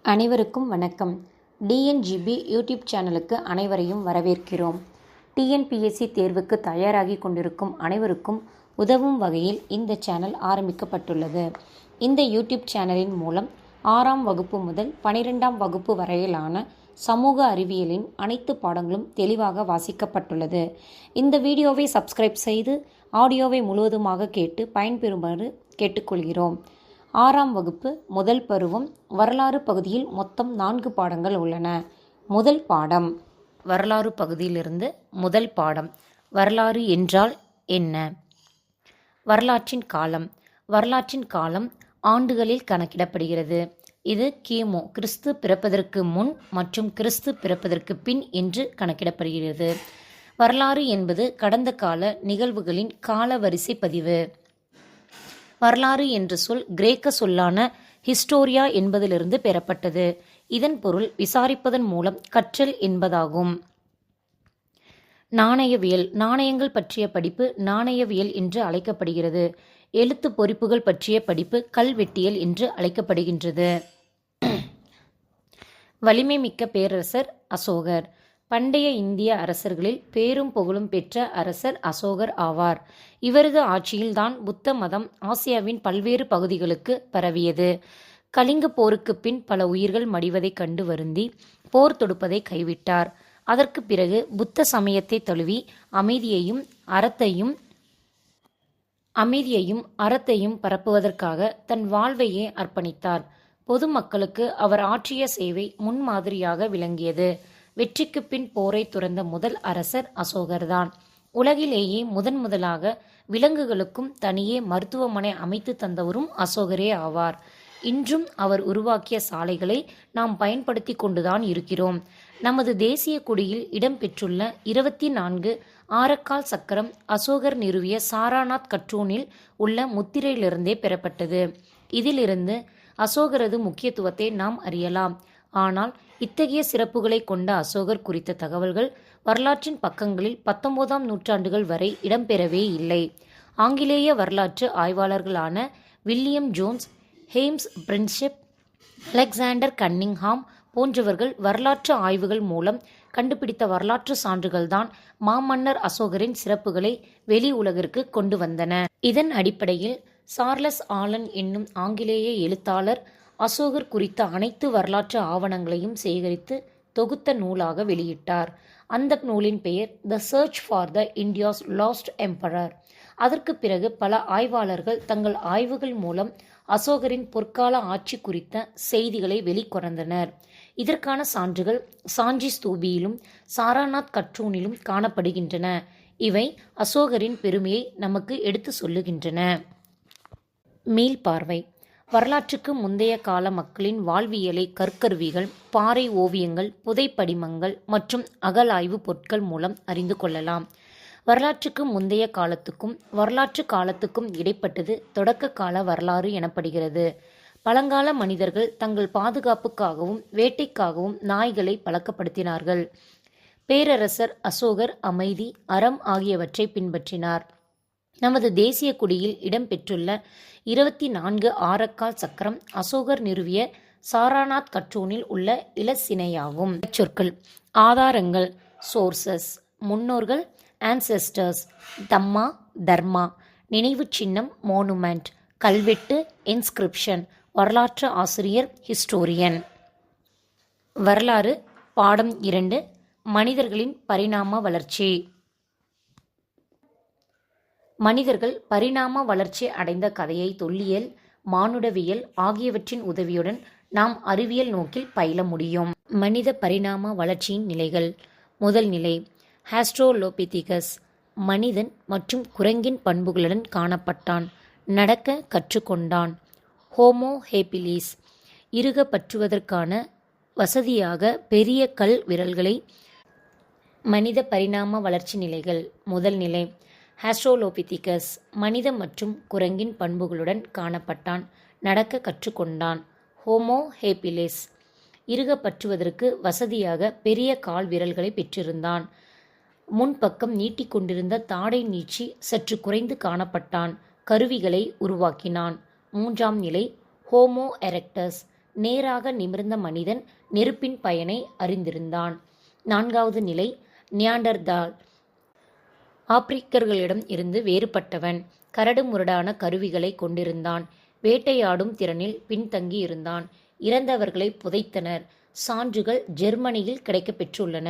அனைவருக்கும் வணக்கம். டிஎன்ஜிபி யூடியூப் சேனலுக்கு அனைவரையும் வரவேற்கிறோம். டிஎன்பிஎஸ்சி தேர்வுக்கு தயாராகி கொண்டிருக்கும் அனைவருக்கும் உதவும் வகையில் இந்த சேனல் ஆரம்பிக்கப்பட்டுள்ளது. இந்த யூடியூப் சேனலின் மூலம் 6ஆம் வகுப்பு முதல் 12ஆம் வகுப்பு வரையிலான சமூக அறிவியலின் அனைத்து பாடங்களும் தெளிவாக வாசிக்கப்பட்டுள்ளது. இந்த வீடியோவை சப்ஸ்கிரைப் செய்து ஆடியோவை முழுவதுமாக கேட்டு பயன்பெறுமாறு கேட்டுக்கொள்கிறோம். 6ஆம் வகுப்பு முதல் பருவம் வரலாறு பகுதியில் மொத்தம் 4 பாடங்கள் உள்ளன. முதல் பாடம் வரலாறு பகுதியிலிருந்து முதல் பாடம் வரலாறு என்றால் என்ன? வரலாற்றின் காலம். வரலாற்றின் காலம் ஆண்டுகளில் கணக்கிடப்படுகிறது. இது கிமு கிறிஸ்து பிறப்பதற்கு முன் மற்றும் கிறிஸ்து பிறப்பதற்கு பின் என்று கணக்கிடப்படுகிறது. வரலாறு என்பது கடந்த கால நிகழ்வுகளின் காலவரிசை பதிவு. வரலாறு என்ற சொல் கிரேக்க சொல்லான ஹிஸ்டோரியா என்பதிலிருந்து பெறப்பட்டது. இதன் பொருள் விசாரிப்பதன் மூலம் கற்றல் என்பதாகும். நாணயவியல். நாணயங்கள் பற்றிய படிப்பு நாணயவியல் என்று அழைக்கப்படுகிறது. எழுத்து பொறிப்புகள் பற்றிய படிப்பு கல்வெட்டியல் என்று அழைக்கப்படுகின்றது. வலிமை மிக்க பேரரசர் அசோகர். பண்டைய இந்திய அரசர்களில் பேரும் புகழும் பெற்ற அரசர் அசோகர் ஆவார். இவரது ஆட்சியில்தான் புத்த மதம் ஆசியாவின் பல்வேறு பகுதிகளுக்கு பரவியது. கலிங்க போருக்கு பின் பல உயிர்கள் மடிவதை கண்டு வருந்தி போர் தொடுப்பதை கைவிட்டார். அதற்கு பிறகு புத்த சமயத்தை தழுவி அமைதியையும் அறத்தையும் பரப்புவதற்காக தன் வாழ்வையே அர்ப்பணித்தார். பொதுமக்களுக்கு அவர் ஆற்றிய சேவை முன்மாதிரியாக விளங்கியது. வெற்றிக்கு பின் போரை துறந்த முதல் அரசர் அசோகர்தான். உலகிலேயே முதலாக விலங்குகளுக்கும் தனியே மருத்துவமனை அமைத்து தந்தவரும் அசோகரே ஆவார். இன்றும் அவர் உருவாக்கிய சாலைகளை நாம் பயன்படுத்தி கொண்டுதான் இருக்கிறோம். நமது தேசிய கொடியில் இடம்பெற்றுள்ள 24 ஆரக்கால் சக்கரம் அசோகர் நிறுவிய சாராநாத் கற்றூனில் உள்ள முத்திரையிலிருந்தே பெறப்பட்டது. இதிலிருந்து அசோகரது முக்கியத்துவத்தை நாம் அறியலாம். ஆனால் இத்தகைய சிறப்புகளை கொண்ட அசோகர் குறித்த தகவல்கள் வரலாற்றின் பக்கங்களில் 19ஆம் நூற்றாண்டுகள் வரை இடம்பெறவே இல்லை. ஆங்கிலேய வரலாற்று ஆய்வாளர்களான வில்லியம் ஜோன்ஸ், ஹேம்ஸ் பிரின்ஷெப், அலெக்சாண்டர் கன்னிங்ஹாம் போன்றவர்கள் வரலாற்று ஆய்வுகள் மூலம் கண்டுபிடித்த வரலாற்று சான்றுகள்தான் மாமன்னர் அசோகரின் சிறப்புகளை வெளி உலகிற்கு கொண்டு வந்தன. இதன் அடிப்படையில் சார்லஸ் ஆலன் என்னும் ஆங்கிலேய எழுத்தாளர் அசோகர் குறித்த அனைத்து வரலாற்று ஆவணங்களையும் சேகரித்து தொகுத்த நூலாக வெளியிட்டார். அந்த நூலின் பெயர் the church for the India's last emperor. அதற்கு பிறகு பல ஆய்வாளர்கள் தங்கள் ஆய்வுகள் மூலம் அசோகரின் பொற்கால ஆட்சி குறித்த செய்திகளை வெளிக்கொணர்ந்தனர். இதற்கான சான்றுகள் சாஞ்சி ஸ்தூபியிலும் சாராநாத் கற்றூனிலும் காணப்படுகின்றன. இவை அசோகரின் பெருமையை நமக்கு எடுத்து சொல்லுகின்றன. மீள்பார்வை. வரலாற்றுக்கு முந்தைய கால மக்களின் வாழ்வியலை கற்கருவிகள், பாறை ஓவியங்கள், புதைப்படிமங்கள் மற்றும் அகழாய்வு பொருட்கள் மூலம் அறிந்து கொள்ளலாம். வரலாற்றுக்கு முந்தைய காலத்துக்கும் வரலாற்று காலத்துக்கும் இடைப்பட்டது தொடக்க கால வரலாறு எனப்படுகிறது. பழங்கால மனிதர்கள் தங்கள் பாதுகாப்புக்காகவும் வேட்டைக்காகவும் நாய்களை பழக்கப்படுத்தினார்கள். பேரரசர் அசோகர் அமைதி, அறம் ஆகியவற்றை பின்பற்றினார். நமது தேசிய கொடியில் இடம்பெற்றுள்ள 24 ஆரக்கால் சக்கரம் அசோகர் நிறுவிய சாராநாத் கற்றூனில் உள்ள இலச்சினையாகும். சொற்கள். ஆதாரங்கள் சோர்சஸ். முன்னோர்கள் ஆன்செஸ்டர்ஸ். தம்மா தர்மா. நினைவு சின்னம் மோனுமெண்ட். கல்வெட்டு இன்ஸ்கிரிப்ஷன். வரலாற்று ஆசிரியர் ஹிஸ்டோரியன். வரலாறு பாடம் 2 மனிதர்களின் பரிணாம வளர்ச்சி. மனிதர்கள் பரிணாம வளர்ச்சி அடைந்த கதையை தொல்லியல், மானுடவியல் ஆகியவற்றின் உதவியுடன் நாம் அறிவியல் நோக்கில் பயில முடியும். மனித பரிணாம வளர்ச்சியின் நிலைகள். முதல் நிலை ஆஸ்ட்ரோலோபிதிகஸ். மனிதன் மற்றும் குரங்கின் பண்புகளுடன் காணப்பட்டான். நடக்க கற்றுக்கொண்டான். Homo habilis. இறுக பற்றுவதற்கான வசதியாக பெரிய கல் விரல்களை. மனித பரிணாம வளர்ச்சி நிலைகள். முதல் நிலை ஆஸ்ட்ரோலோபிதிகஸ். மனித மற்றும் குரங்கின் பண்புகளுடன் காணப்பட்டான். நடக்க கற்றுக்கொண்டான். Homo habilis. இறுக பற்றுவதற்கு வசதியாக பெரிய கால் விரல்களை பெற்றிருந்தான். முன்பக்கம் நீட்டிக்கொண்டிருந்த தாடை நீட்சி சற்று குறைந்து காணப்பட்டான். கருவிகளை உருவாக்கினான். மூன்றாம் நிலை ஹோமோ எரெக்டஸ். நேராக நிமிர்ந்த மனிதன் நெருப்பின் பயனை அறிந்திருந்தான். 4வது நிலை நியாண்டர்தால். ஆப்பிரிக்கர்களிடம் இருந்து வேறுபட்டவன். கரடு முரடான கருவிகளை கொண்டிருந்தான். வேட்டையாடும் திறனில் பின்தங்கி இருந்தான். இறந்தவர்களை புதைத்தனர். சான்றுகள் ஜெர்மனியில் கிடைக்கப்பெற்றுள்ளன.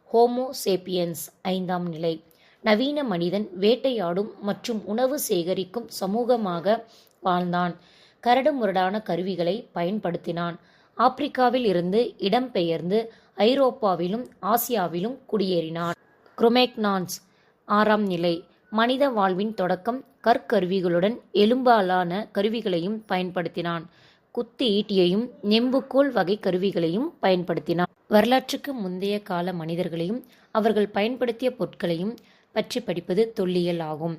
ஹோமோ சேப்பியன்ஸ் 5ஆம் நிலை. நவீன மனிதன் வேட்டையாடும் மற்றும் உணவு சேகரிக்கும் சமூகமாக வாழ்ந்தான். கரடு முரடான கருவிகளை பயன்படுத்தினான். ஆப்பிரிக்காவில் இருந்து இடம்பெயர்ந்து ஐரோப்பாவிலும் ஆசியாவிலும் குடியேறினான். குரோமேக்னான்ஸ் 6ஆம் நிலை. மனித வாழ்வின் தொடக்கம் கற்கருவிகளுடன் எலும்பாலான கருவிகளையும் பயன்படுத்தினான். குத்து ஈட்டியையும் நெம்புகோல் வகை கருவிகளையும் பயன்படுத்தினான். வரலாற்றுக்கு முந்தைய கால மனிதர்களையும் அவர்கள் பயன்படுத்திய பொருட்களையும் பற்றி படிப்பது தொல்லியல் ஆகும்.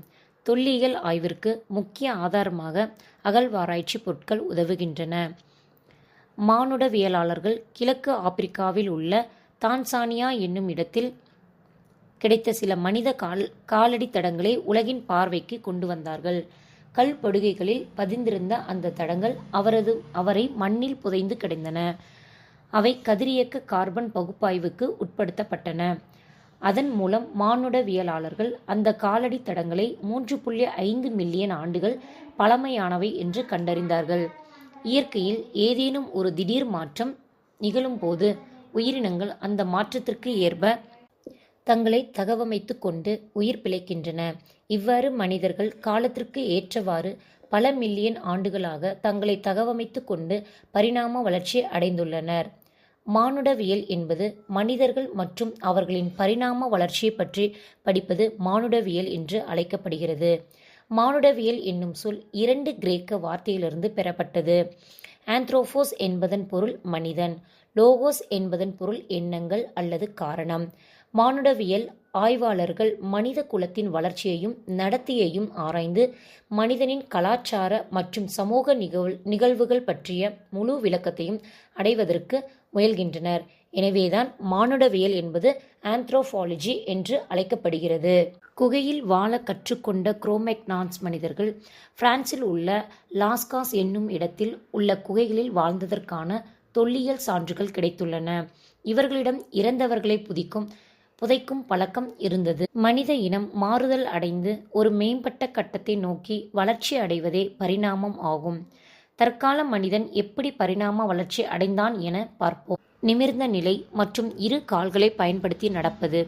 தொல்லியல் ஆய்விற்கு முக்கிய ஆதாரமாக அகழ்வாராய்ச்சி பொருட்கள் உதவுகின்றன. மானுடவியலாளர்கள் கிழக்கு ஆப்பிரிக்காவில் உள்ள தான்சானியா என்னும் இடத்தில் கிடைத்த சில மனித காலடி தடங்களை உலகின் பார்வைக்கு கொண்டு வந்தார்கள். கல்படுகைகளில் பதிந்திருந்த அந்த தடங்கள் அவரை மண்ணில் புதைந்து கிடந்தன. அவை கதிரியக்க கார்பன் பகுப்பாய்வுக்கு உட்படுத்தப்பட்டன. அதன் மூலம் மானுடவியலாளர்கள் அந்த காலடி தடங்களை 3.5 மில்லியன் ஆண்டுகள் பழமையானவை என்று கண்டறிந்தார்கள். இயற்கையில் ஏதேனும் ஒரு திடீர் மாற்றம் நிகழும் போது உயிரினங்கள் அந்த மாற்றத்திற்கு ஏற்ப தங்களை தகவமைத்து கொண்டு உயிர் பிழைக்கின்றன. இவ்வாறு மனிதர்கள் காலத்திற்கு ஏற்றவாறு பல மில்லியன் ஆண்டுகளாக தங்களை தகவமைத்து கொண்டு பரிணாம வளர்ச்சி அடைந்துள்ளனர். மானுடவியல் என்பது மனிதர்கள் மற்றும் அவர்களின் பரிணாம வளர்ச்சியை பற்றி படிப்பது மானுடவியல் என்று அழைக்கப்படுகிறது. மானுடவியல் என்னும் சொல் 2 கிரேக்க வார்த்தையிலிருந்து பெறப்பட்டது. ஆந்த்ரோபோஸ் என்பதன் பொருள் மனிதன், லோகோஸ் என்பதன் பொருள் எண்ணங்கள் அல்லது காரணம். மானுடவியல் ஆய்வாளர்கள் மனித குலத்தின் வளர்ச்சியையும் நடத்தையையும் ஆராய்ந்து மனிதனின் கலாச்சார மற்றும் சமூக நிகழ்வுகள் பற்றிய முழு விளக்கத்தையும் அடைவதற்கு முயல்கின்றனர். எனவேதான் மானுடவியல் என்பது ஆந்த்ரோபாலஜி என்று அழைக்கப்படுகிறது. குகையில் வாழ கற்றுக்கொண்ட குரோமேக்னான்ஸ் மனிதர்கள் பிரான்சில் உள்ள லாஸ்காஸ் என்னும் இடத்தில் உள்ள குகைகளில் வாழ்ந்ததற்கான தொல்லியல் சான்றுகள் கிடைத்துள்ளன. இவர்களிடம் இறந்தவர்களை புதைக்கும் பழக்கம் இருந்தது. மனித இனம் மாறுதல் அடைந்து ஒரு மேம்பட்ட கட்டத்தை நோக்கி வளர்ச்சி அடைவதே பரிணாமம் ஆகும். தற்கால மனிதன் எப்படி பரிணாம வளர்ச்சி அடைந்தான் என பார்ப்போம். நிமிர்ந்த நிலை மற்றும் 2 கால்களை பயன்படுத்தி நடப்பது.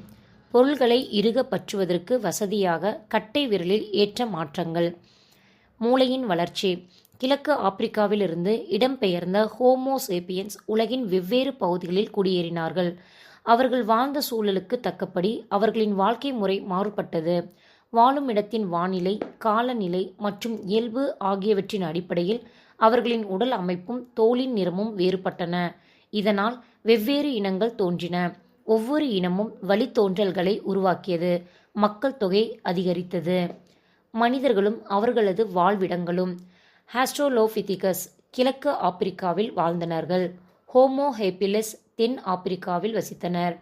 பொருள்களை இறுக பற்றுவதற்கு வசதியாக கட்டை விரலில் ஏற்ற மாற்றங்கள். மூளையின் வளர்ச்சி. கிழக்கு ஆப்பிரிக்காவிலிருந்து இடம்பெயர்ந்த ஹோமோ சேப்பியன்ஸ் உலகின் வெவ்வேறு பகுதிகளில் குடியேறினார்கள். அவர்கள் வாழ்ந்த சூழலுக்கு தக்கபடி அவர்களின் வாழ்க்கை முறை மாறுபட்டது. வாழும் இடத்தின் வானிலை, காலநிலை மற்றும் இயல்பு ஆகியவற்றின் அடிப்படையில் அவர்களின் உடல் அமைப்பும் தோலின் நிறமும் வேறுபட்டன. இதனால் வெவ்வேறு இனங்கள் தோன்றின. ஒவ்வொரு இனமும் வழித்தோன்றல்களை உருவாக்கியது. மக்கள் தொகை அதிகரித்தது. மனிதர்களும் அவர்களது வாழ்விடங்களும். ஆஸ்ட்ரோலோபிதிகஸ் கிழக்கு ஆப்பிரிக்காவில் வாழ்ந்தனர்கள். ஹோமோ ஹேபிலஸ் தென் ஆப்பிரிக்காவில் வசித்தனர்.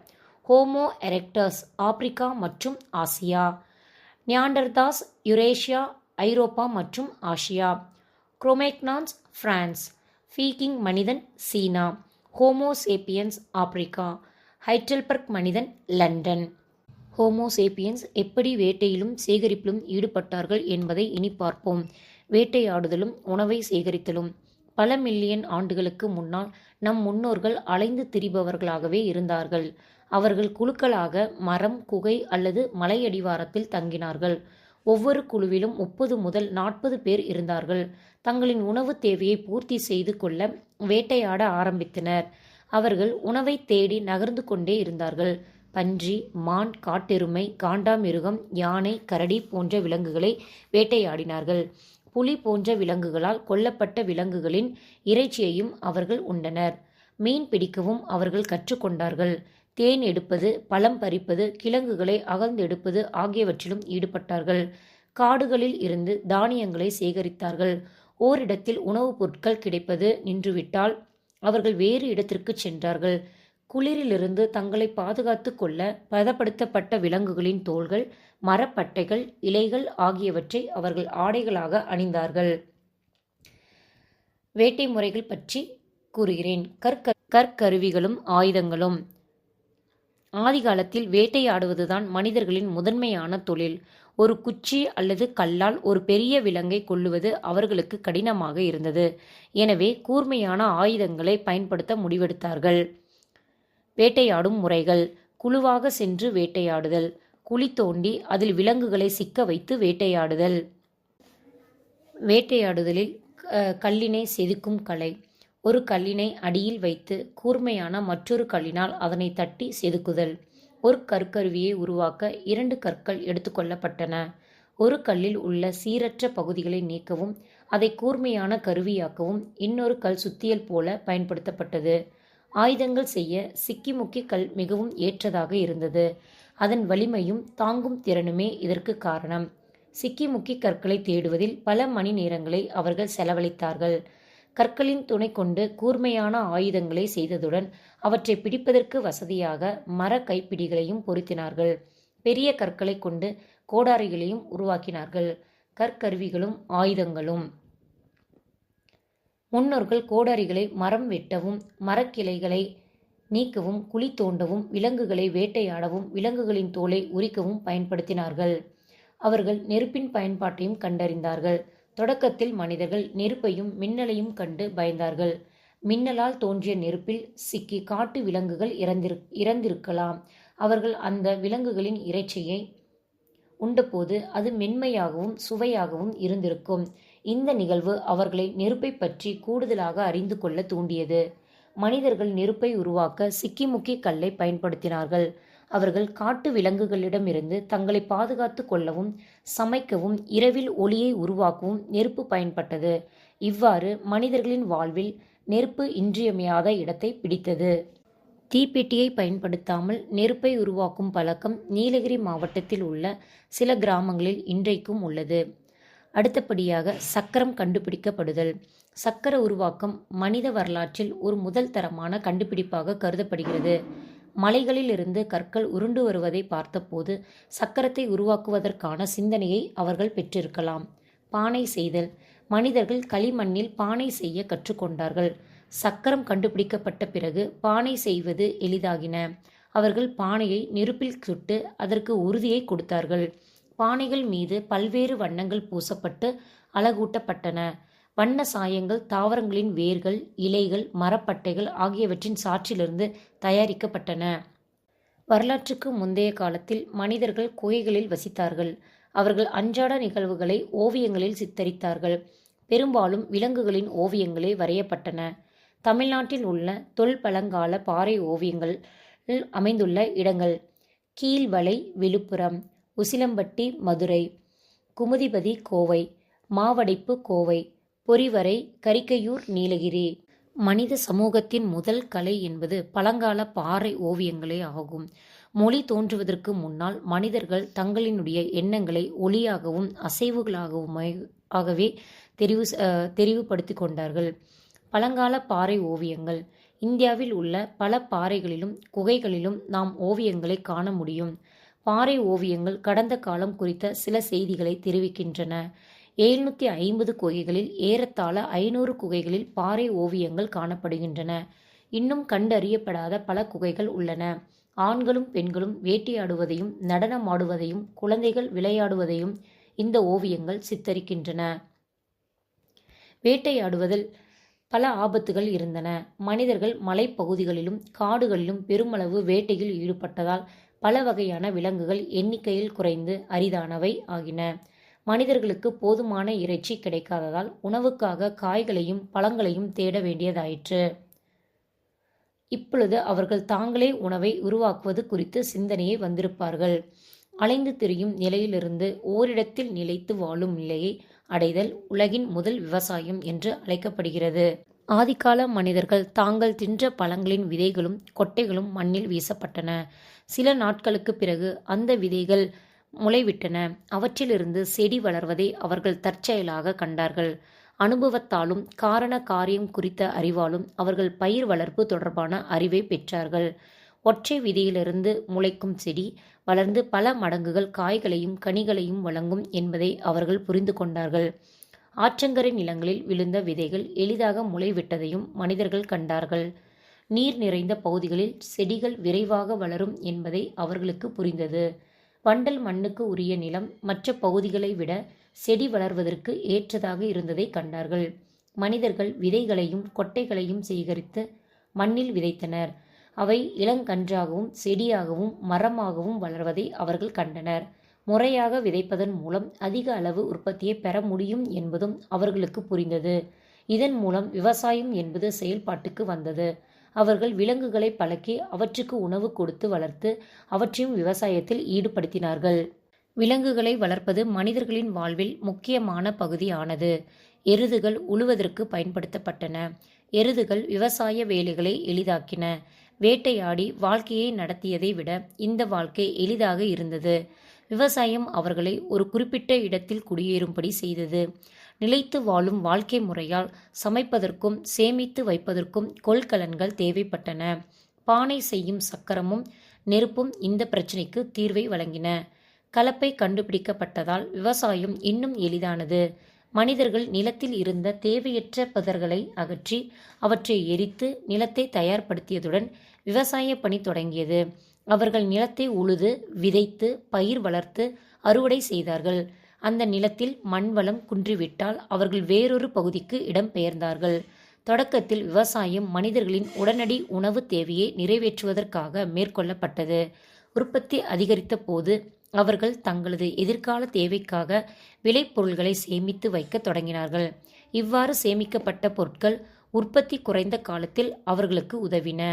ஹோமோ எரெக்டஸ் ஆப்பிரிக்கா மற்றும் ஆசியா. நியாண்டர்தாஸ் யுரேஷியா, ஐரோப்பா மற்றும் ஆசியா. Cro Magnons France. பீக்கிங் மனிதன் China. Homo sapiens Africa. Heidelberg மனிதன் லண்டன். ஹோமோ சேப்பியன்ஸ் எப்படி வேட்டையிலும் சேகரிப்பிலும் ஈடுபட்டார்கள் என்பதை இனி பார்ப்போம். வேட்டையாடுதலும் உணவை சேகரித்தலும். பல மில்லியன் ஆண்டுகளுக்கு முன்னால் நம் முன்னோர்கள் அலைந்து திரிபவர்களாகவே இருந்தார்கள். அவர்கள் குழுக்களாக மரம், குகை அல்லது மலையடிவாரத்தில் தங்கினார்கள். ஒவ்வொரு குழுவிலும் 30 முதல் 40 பேர் இருந்தார்கள். தங்களின் உணவு தேவையை பூர்த்தி செய்து கொள்ள வேட்டையாட ஆரம்பித்தனர். அவர்கள் உணவை தேடி நகர்ந்து கொண்டே இருந்தார்கள். பன்றி, மான், காட்டெருமை, காண்டாமிருகம், யானை, கரடி போன்ற விலங்குகளை வேட்டையாடினார்கள். புலி போன்ற விலங்குகளால் கொல்லப்பட்ட விலங்குகளின் இறைச்சியையும் அவர்கள் உண்டனர். மீன் பிடிக்கவும் அவர்கள் கற்றுக்கொண்டார்கள். தேன் எடுப்பது, பழம் பறிப்பது, கிழங்குகளை அகழ்ந்தெடுப்பது ஆகியவற்றிலும் ஈடுபட்டார்கள். காடுகளில் இருந்து தானியங்களை சேகரித்தார்கள். ஓரிடத்தில் உணவுப் பொருட்கள் கிடைப்பது நின்றுவிட்டால் அவர்கள் வேறு இடத்திற்கு சென்றார்கள். குளிரிலிருந்து தங்களை பாதுகாத்து கொள்ள பதப்படுத்தப்பட்ட விலங்குகளின் தோல்கள், மரப்பட்டைகள், இலைகள் ஆகியவற்றை அவர்கள் ஆடைகளாக அணிந்தார்கள். வேட்டை முறைகள் பற்றி கூறுகிறேன். கற்கருவிகளும் ஆயுதங்களும். ஆதிகாலத்தில் வேட்டையாடுவதுதான் மனிதர்களின் முதன்மையான தொழில். ஒரு குச்சி அல்லது கல்லால் ஒரு பெரிய விலங்கை கொல்லுவது அவர்களுக்கு கடினமாக இருந்தது. எனவே கூர்மையான ஆயுதங்களை பயன்படுத்த முடிவெடுத்தார்கள். வேட்டையாடும் முறைகள். குழுவாக சென்று வேட்டையாடுதல். குழி தோண்டி அதில் விலங்குகளை சிக்க வைத்து வேட்டையாடுதல். வேட்டையாடுதலில் கல்லினை செதுக்கும் கலை. ஒரு கல்லினை அடியில் வைத்து கூர்மையான மற்றொரு கல்லினால் அதனை தட்டி செதுக்குதல். ஒரு கற்கருவியை உருவாக்க 2 கற்கள் எடுத்துக்கொள்ளப்பட்டன. ஒரு கல்லில் உள்ள சீரற்ற பகுதிகளை நீக்கவும் அதை கூர்மையான கருவியாக்கவும் இன்னொரு கல் சுத்தியல் போல பயன்படுத்தப்பட்டது. ஆயுதங்கள் செய்ய சிக்கிமுக்கி கல் மிகவும் ஏற்றதாக இருந்தது. அதன் வலிமையும் தாங்கும் திறனுமே இதற்கு காரணம். சிக்கிமுக்கி கற்களை தேடுவதில் பல மணி நேரங்களை அவர்கள் செலவழித்தார்கள். கற்களின் துணை கொண்டு கூர்மையான ஆயுதங்களை செய்ததுடன் அவற்றை பிடிப்பதற்கு வசதியாக மர கைப்பிடிகளையும் பொருத்தினார்கள். பெரிய கற்களை கொண்டு கோடாரிகளையும் உருவாக்கினார்கள். கற்கருவிகளும் ஆயுதங்களும். முன்னோர்கள் கோடாரிகளை மரம் வெட்டவும், மரக்கிளைகளை நீக்கவும், குழி தோண்டவும், விலங்குகளை வேட்டையாடவும், விலங்குகளின் தோலை உரிக்கவும் பயன்படுத்தினார்கள். அவர்கள் நெருப்பின் பயன்பாட்டையும் கண்டறிந்தார்கள். தொடக்கத்தில் மனிதர்கள் நெருப்பையும் மின்னலையும் கண்டு பயந்தார்கள். மின்னலால் தோன்றிய நெருப்பில் சிக்கி காட்டு விலங்குகள் இறந்திருக்கலாம். அவர்கள் அந்த விலங்குகளின் இறைச்சியை உண்டபோது அது மென்மையாகவும் சுவையாகவும் இருந்திருக்கும். இந்த நிகழ்வு அவர்களை நெருப்பை பற்றி கூடுதலாக அறிந்து கொள்ள தூண்டியது. மனிதர்கள் நெருப்பை உருவாக்க சிக்கிமுக்கி கல்லை பயன்படுத்தினார்கள். அவர்கள் காட்டு விலங்குகளிடமிருந்து தங்களை பாதுகாத்து கொள்ளவும், சமைக்கவும், இரவில் ஒளியை உருவாக்கவும் நெருப்பு பயன்பட்டது. இவ்வாறு மனிதர்களின் வாழ்வில் நெருப்பு இன்றியமையாத இடத்தை பிடித்தது. தீப்பெட்டியை பயன்படுத்தாமல் நெருப்பை உருவாக்கும் பழக்கம் நீலகிரி மாவட்டத்தில் உள்ள சில கிராமங்களில் இன்றைக்கும் உள்ளது. அடுத்தபடியாக சக்கரம் கண்டுபிடிக்கப்படுதல். சக்கர உருவாக்கம் மனித வரலாற்றில் ஒரு முதல் தரமான கண்டுபிடிப்பாக கருதப்படுகிறது. மலைகளில் இருந்து கற்கள் உருண்டு வருவதை பார்த்தபோது சக்கரத்தை உருவாக்குவதற்கான சிந்தனையை அவர்கள் பெற்றிருக்கலாம். பானை செய்தல். மனிதர்கள் களிமண்ணில் பானை செய்ய கற்றுக்கொண்டார்கள். சக்கரம் கண்டுபிடிக்கப்பட்ட பிறகு பானை செய்வது எளிதாகின. அவர்கள் பானையை நெருப்பில் சுட்டு அதற்கு உறுதியை கொடுத்தார்கள். பானைகள் மீது பல்வேறு வண்ணங்கள் பூசப்பட்டு அழகூட்டப்பட்டன. வண்ண சாயங்கள் தாவரங்களின் வேர்கள், இலைகள், மரப்பட்டைகள் ஆகியவற்றின் சாற்றிலிருந்து தயாரிக்கப்பட்டன. வரலாற்றுக்கு முந்தைய காலத்தில் மனிதர்கள் குகைகளில் வசித்தார்கள். அவர்கள் அன்றாட நிகழ்வுகளை ஓவியங்களில் சித்தரித்தார்கள். பெரும்பாலும் விலங்குகளின் ஓவியங்களே வரையப்பட்டன. தமிழ்நாட்டில் உள்ள தொல்பழங்கால பாறை ஓவியங்கள் அமைந்துள்ள இடங்கள்: கீழ்வளை விழுப்புரம், உசிலம்பட்டி மதுரை, குமுதிபதி கோவை, மாவடைப்பு கோவை, பொறிவரை கரிக்கையூர் நீலகிரி. மனித சமூகத்தின் முதல் கலை என்பது பழங்கால பாறை ஓவியங்களே ஆகும். மொழி தோன்றுவதற்கு முன்னால் மனிதர்கள் தங்களினுடைய எண்ணங்களை ஒலியாகவும் அசைவுகளாகவே தெரிவுபடுத்தி கொண்டார்கள். பழங்கால பாறை ஓவியங்கள். இந்தியாவில் உள்ள பல பாறைகளிலும் குகைகளிலும் நாம் ஓவியங்களை காண முடியும். பாறை ஓவியங்கள் கடந்த காலம் குறித்த சில செய்திகளை தெரிவிக்கின்றன. 750 குகைகளில் ஏறத்தாழ 500 குகைகளில் பாறை ஓவியங்கள் காணப்படுகின்றன. இன்னும் கண்டறியப்படாத பல குகைகள் உள்ளன. ஆண்களும் பெண்களும் வேட்டையாடுவதையும் நடனமாடுவதையும் குழந்தைகள் விளையாடுவதையும் இந்த ஓவியங்கள் சித்தரிக்கின்றன. வேட்டையாடுவதில் பல ஆபத்துகள் இருந்தன. மனிதர்கள் மலைப்பகுதிகளிலும் காடுகளிலும் பெருமளவு வேட்டையில் ஈடுபட்டதால் பல வகையான விலங்குகள் எண்ணிக்கையில் குறைந்து அரிதானவை ஆகின. மனிதர்களுக்கு போதுமான இறைச்சி கிடைக்காததால் உணவுக்காக காய்களையும் பழங்களையும் தேட வேண்டியதாயிற்று. இப்பொழுது அவர்கள் தாங்களே உணவை உருவாக்குவது குறித்து சிந்தனையை வந்திருப்பார்கள். அலைந்து திரியும் நிலையிலிருந்து ஓரிடத்தில் நிலைத்து வாழும் நிலையை அடைதல் உலகின் முதல் விவசாயம் என்று அழைக்கப்படுகிறது. ஆதிகால மனிதர்கள் தாங்கள் தின்ற பழங்களின் விதைகளும் கொட்டைகளும் மண்ணில் வீசப்பட்டன. சில நாட்களுக்கு பிறகு அந்த விதைகள் முளைவிட்டன. அவற்றிலிருந்து செடி வளர்வதை அவர்கள் தற்செயலாக கண்டார்கள். அனுபவத்தாலும் காரண காரியம் குறித்த அறிவாலும் அவர்கள் பயிர் வளர்ப்பு தொடர்பான அறிவை பெற்றார்கள். ஒற்றை விதையிலிருந்து முளைக்கும் செடி வளர்ந்து பல மடங்குகள் காய்களையும் கனிகளையும் வழங்கும் என்பதை அவர்கள் புரிந்து கொண்டார்கள். ஆற்றங்கரை நிலங்களில் விழுந்த விதைகள் எளிதாக முளைவிட்டதையும் மனிதர்கள் கண்டார்கள். நீர் நிறைந்த பகுதிகளில் செடிகள் விரைவாக வளரும் என்பதை அவர்களுக்கு புரிந்தது. வண்டல் மண்ணுக்கு உரிய நிலம் மற்ற பகுதிகளை விட செடி வளர்வதற்கு ஏற்றதாக இருந்ததை கண்டார்கள். மனிதர்கள் விதைகளையும் கொட்டைகளையும் சேகரித்து மண்ணில் விதைத்தனர். அவை இளங்கன்றாகவும் செடியாகவும் மரமாகவும் வளர்வதை அவர்கள் கண்டனர். முறையாக விதைப்பதன் மூலம் அதிக அளவு உற்பத்தியை பெற முடியும் என்பதும் அவர்களுக்கு புரிந்தது. இதன் மூலம் விவசாயம் என்பது செயல்பாட்டுக்கு வந்தது. அவர்கள் விலங்குகளை பழக்கி அவற்றுக்கு உணவு கொடுத்து வளர்த்து அவற்றையும் விவசாயத்தில் ஈடுபடுத்தினார்கள். விலங்குகளை வளர்ப்பது மனிதர்களின் வாழ்வில் முக்கியமான பகுதியானது. எருதுகள் உழுவதற்கு பயன்படுத்தப்பட்டன. எருதுகள் விவசாய வேலைகளை எளிதாக்கின. வேட்டையாடி வாழ்க்கையை நடத்தியதை விட இந்த வாழ்க்கை எளிதாக இருந்தது. விவசாயம் அவர்களை ஒரு குறிப்பிட்ட இடத்தில் குடியேறும்படி செய்தது. நிலைத்து வாழும் வாழ்க்கை முறையால் சமைப்பதற்கும் சேமித்து வைப்பதற்கும் கொள்கலன்கள் தேவைப்பட்டன. பானை செய்யும் சக்கரமும் நெருப்பும் இந்த பிரச்சினைக்கு தீர்வை வழங்கின. கலப்பை கண்டுபிடிக்கப்பட்டதால் விவசாயம் இன்னும் எளிதானது. மனிதர்கள் நிலத்தில் இருந்த தேவையற்ற பதர்களை அகற்றி அவற்றை எரித்து நிலத்தை தயார்படுத்தியதுடன் விவசாய பணி தொடங்கியது. அவர்கள் நிலத்தை உழுது விதைத்து பயிர் வளர்த்து அறுவடை செய்தார்கள். அந்த நிலத்தில் மண்வளம் குன்றிவிட்டால் அவர்கள் வேறொரு பகுதிக்கு இடம் பெயர்ந்தார்கள். தொடக்கத்தில் விவசாயம் மனிதர்களின் உடனடி உணவு தேவையை நிறைவேற்றுவதற்காக மேற்கொள்ளப்பட்டது. உற்பத்தி அதிகரித்த போது அவர்கள் தங்களது எதிர்கால தேவைக்காக விளைபொருள்களை சேமித்து வைக்க தொடங்கினார்கள். இவ்வாறு சேமிக்கப்பட்ட பொருட்கள் உற்பத்தி குறைந்த காலத்தில் அவர்களுக்கு உதவின.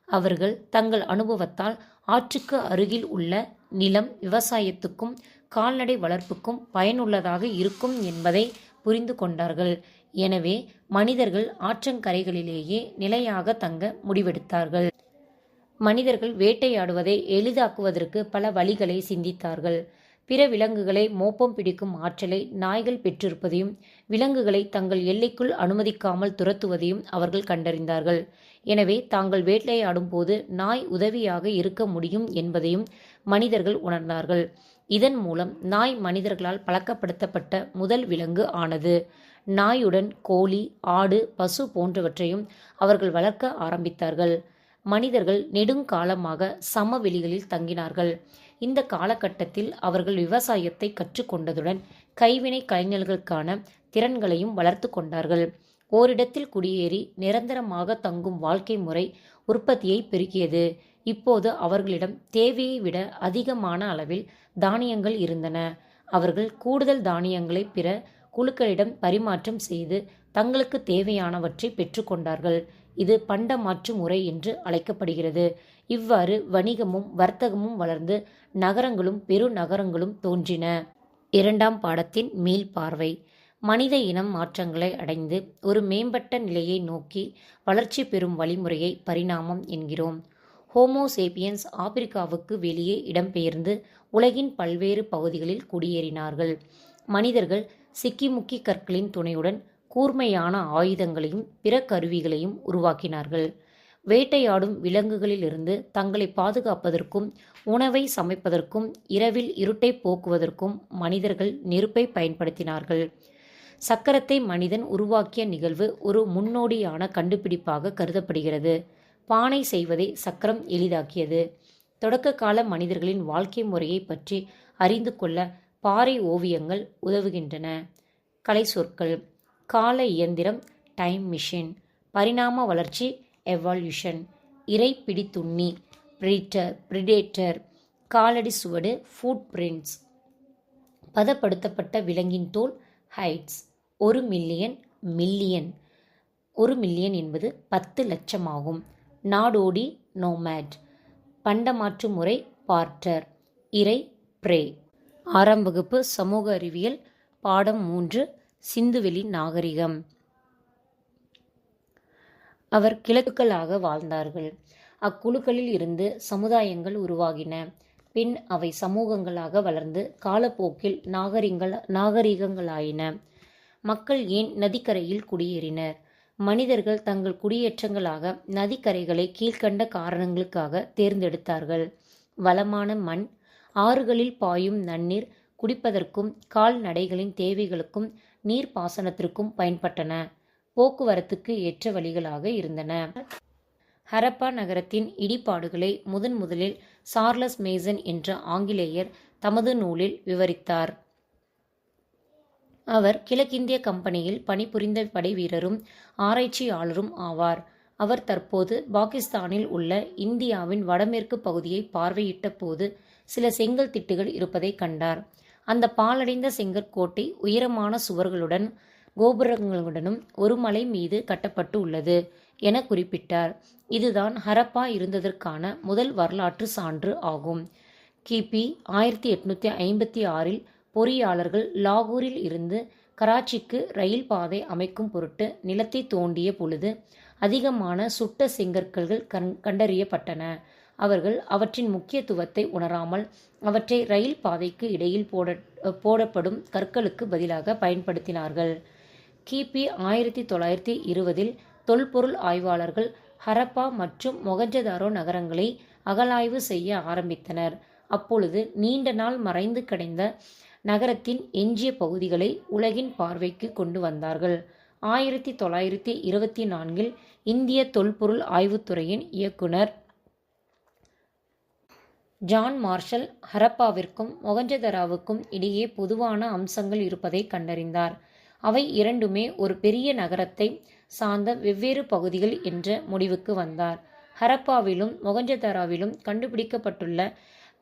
அவர்கள் தங்கள் அனுபவத்தால் ஆற்றுக்கு அருகில் உள்ள நிலம் விவசாயத்துக்கும் கால்நடை வளர்ப்புக்கும் பயனுள்ளதாக இருக்கும் என்பதை புரிந்து கொண்டார்கள். எனவே மனிதர்கள் ஆற்றங்கரைகளிலேயே நிலையாக தங்க முடிவெடுத்தார்கள். மனிதர்கள் வேட்டையாடுவதை எளிதாக்குவதற்கு பல வழிகளை சிந்தித்தார்கள். பிற விலங்குகளை மோப்பம் பிடிக்கும் ஆற்றலை நாய்கள் பெற்றிருப்பதையும் விலங்குகளை தங்கள் எல்லைக்குள் அனுமதிக்காமல் துரத்துவதையும் அவர்கள் கண்டறிந்தார்கள். எனவே தாங்கள் வேட்டையாடும் போது நாய் உதவியாக இருக்க முடியும் என்பதையும் மனிதர்கள் உணர்ந்தார்கள். இதன் மூலம் நாய் மனிதர்களால் பழக்கப்படுத்தப்பட்ட முதல் விலங்கு ஆனது. நாயுடன் கோழி, ஆடு, பசு போன்றவற்றையும் அவர்கள் வளர்க்க ஆரம்பித்தார்கள். மனிதர்கள் நெடுங்காலமாக சமவெளிகளில் தங்கினார்கள். இந்த காலகட்டத்தில் அவர்கள் விவசாயத்தை கற்றுக்கொண்டதுடன் கைவினை கலைஞர்களுக்கான திறன்களையும் வளர்த்து கொண்டார்கள். ஓரிடத்தில் குடியேறி நிரந்தரமாக தங்கும் வாழ்க்கை முறை உற்பத்தியை பெருக்கியது. இப்போது அவர்களிடம் தேவையை விட அதிகமான அளவில் தானியங்கள் இருந்தன. அவர்கள் கூடுதல் தானியங்களை பிற குழுக்களிடம் பரிமாற்றம் செய்து தங்களுக்கு தேவையானவற்றை பெற்றுக்கொண்டார்கள். இது பண்டமாற்று முறை என்று அழைக்கப்படுகிறது. இவ்வாறு வணிகமும் வர்த்தகமும் வளர்ந்து நகரங்களும் பெருநகரங்களும் தோன்றின. இரண்டாம் பாடத்தின் மீள்பார்வை. மனித இனம் மாற்றங்களை அடைந்து ஒரு மேம்பட்ட நிலையை நோக்கி வளர்ச்சி பெறும் வழிமுறையை பரிணாமம் என்கிறோம். ஹோமோசேபியன்ஸ் ஆப்பிரிக்காவுக்கு வெளியே இடம்பெயர்ந்து உலகின் பல்வேறு பகுதிகளில் குடியேறினார்கள். மனிதர்கள் சிக்கிமுக்கி கற்களின் துணையுடன் கூர்மையான ஆயுதங்களையும் பிற கருவிகளையும் உருவாக்கினார்கள். வேட்டையாடும் விலங்குகளிலிருந்து தங்களை பாதுகாப்பதற்கும் உணவை சமைப்பதற்கும் இரவில் இருட்டை போக்குவதற்கும் மனிதர்கள் நெருப்பை பயன்படுத்தினார்கள். சக்கரத்தை மனிதன் உருவாக்கிய நிகழ்வு ஒரு முன்னோடியான கண்டுபிடிப்பாக கருதப்படுகிறது. பானை செய்வதை சக்கரம் எளிதாக்கியது. தொடக்க கால மனிதர்களின் வாழ்க்கை முறையை பற்றி அறிந்து கொள்ள பாறை ஓவியங்கள் உதவுகின்றன. கலை சொற்கள்: கால இயந்திரம், டைம் மிஷின். பரிணாம வளர்ச்சி, எவால்யூஷன். இரை பிடித்துண்ணி, பிரிடேட்டர். காலடி சுவடு, ஃபுட் பிரிண்ட்ஸ். பதப்படுத்தப்பட்ட விலங்கின் தோல், ஹைட்ஸ். 1 million, million. 1 மில்லியன் என்பது 10 லட்சம் ஆகும். நாடோடி, நோமேட். பண்டமாற்று முறை, பார்ட்டர். இரை, பிரே. 6ஆம் வகுப்பு சமூக அறிவியல் பாடம் 3, சிந்துவெளி நாகரிகம். அவர் கிழக்குகளாக வாழ்ந்தார்கள். அக்குழுக்களில் இருந்து சமுதாயங்கள் உருவாகின. பின் அவை சமூகங்களாக வளர்ந்து காலப்போக்கில் நாகரிகங்களாயின. மக்கள் ஏன் நதிக்கரையில் குடியேறினர்? மனிதர்கள் தங்கள் குடியேற்றங்களாக நதிக்கரைகளை கீழ்க்கண்ட காரணங்களுக்காக தேர்ந்தெடுத்தார்கள். வளமான மண், ஆறுகளில் பாயும் நன்னீர் குடிப்பதற்கும் கால்நடைகளின் தேவைகளுக்கும் நீர்ப்பாசனத்திற்கும் பயன்பட்டன. போக்குவரத்துக்கு ஏற்ற வழிகளாக இருந்தன. ஹரப்பா நகரத்தின் இடிபாடுகளை முதலில் சார்லஸ் மேசன் என்ற ஆங்கிலேயர் தமது நூலில் விவரித்தார். அவர் கிழக்கிந்திய கம்பெனியில் பணிபுரிந்த படைவீரரும் ஆராய்ச்சியாளரும் ஆவார். அவர் தற்போது பாகிஸ்தானில் உள்ள இந்தியாவின் வடமேற்கு பகுதியை பார்வையிட்ட போது சில செங்கல் திட்டுகள் இருப்பதை கண்டார். அந்த பாழடைந்த செங்கற்கோட்டை உயரமான சுவர்களுடன் கோபுரங்களுடனும் ஒரு மலை மீது கட்டப்பட்டு உள்ளது என குறிப்பிட்டார். இதுதான் ஹரப்பா இருந்ததற்கான முதல் வரலாற்று சான்று ஆகும். கிபி 1856 பொறியாளர்கள் லாகூரில் இருந்து கராச்சிக்கு ரயில் பாதை அமைக்கும் பொருட்டு நிலத்தை தோண்டிய பொழுது அதிகமான சுட்ட செங்கற்கள் கண்டறியப்பட்டன. அவர்கள் அவற்றின் முக்கியத்துவத்தை உணராமல் அவற்றை ரயில் பாதைக்கு இடையில் போடப்படும் கற்களுக்கு பதிலாக பயன்படுத்தினார்கள். கிபி 1920 தொல்பொருள் ஆய்வாளர்கள் ஹரப்பா மற்றும் மொகஞ்சதாரோ நகரங்களை அகழாய்வு செய்ய ஆரம்பித்தனர். அப்பொழுது நீண்ட நாள் மறைந்து கிடந்த நகரத்தின் எஞ்சிய பகுதிகளை உலகின் பார்வைக்கு கொண்டு வந்தார்கள். 1924 இந்திய தொல்பொருள் ஆய்வுத்துறையின் இயக்குனர் ஜான் மார்ஷல் ஹரப்பாவிற்கும் மொகஞ்சதாரோவுக்கும் இடையே பொதுவான அம்சங்கள் இருப்பதை கண்டறிந்தார். அவை இரண்டுமே ஒரு பெரிய நகரத்தை சார்ந்த வெவ்வேறு பகுதிகள் என்ற முடிவுக்கு வந்தார். ஹரப்பாவிலும் மொகஞ்சதாரோவிலும் கண்டுபிடிக்கப்பட்டுள்ள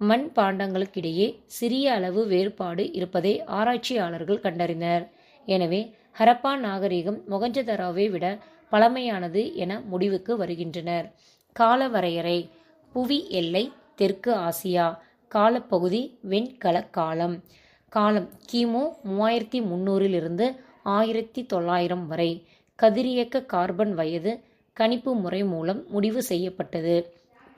மண் பாண்டங்களுக்கிடையே சிறிய அளவு வேறுபாடு இருப்பதை ஆராய்ச்சியாளர்கள் கண்டறிந்தனர். எனவே ஹரப்பா நாகரிகம் மொகஞ்சதாரோவை விட பழமையானது என முடிவுக்கு வருகின்றனர். கால வரையறை. புவி எல்லை தெற்கு ஆசியா. காலப்பகுதி வெண்கல காலம். காலம் கிமு 3300 1900 வரை. கதிரியக்க கார்பன் வயது கணிப்பு முறை மூலம் முடிவு செய்யப்பட்டது.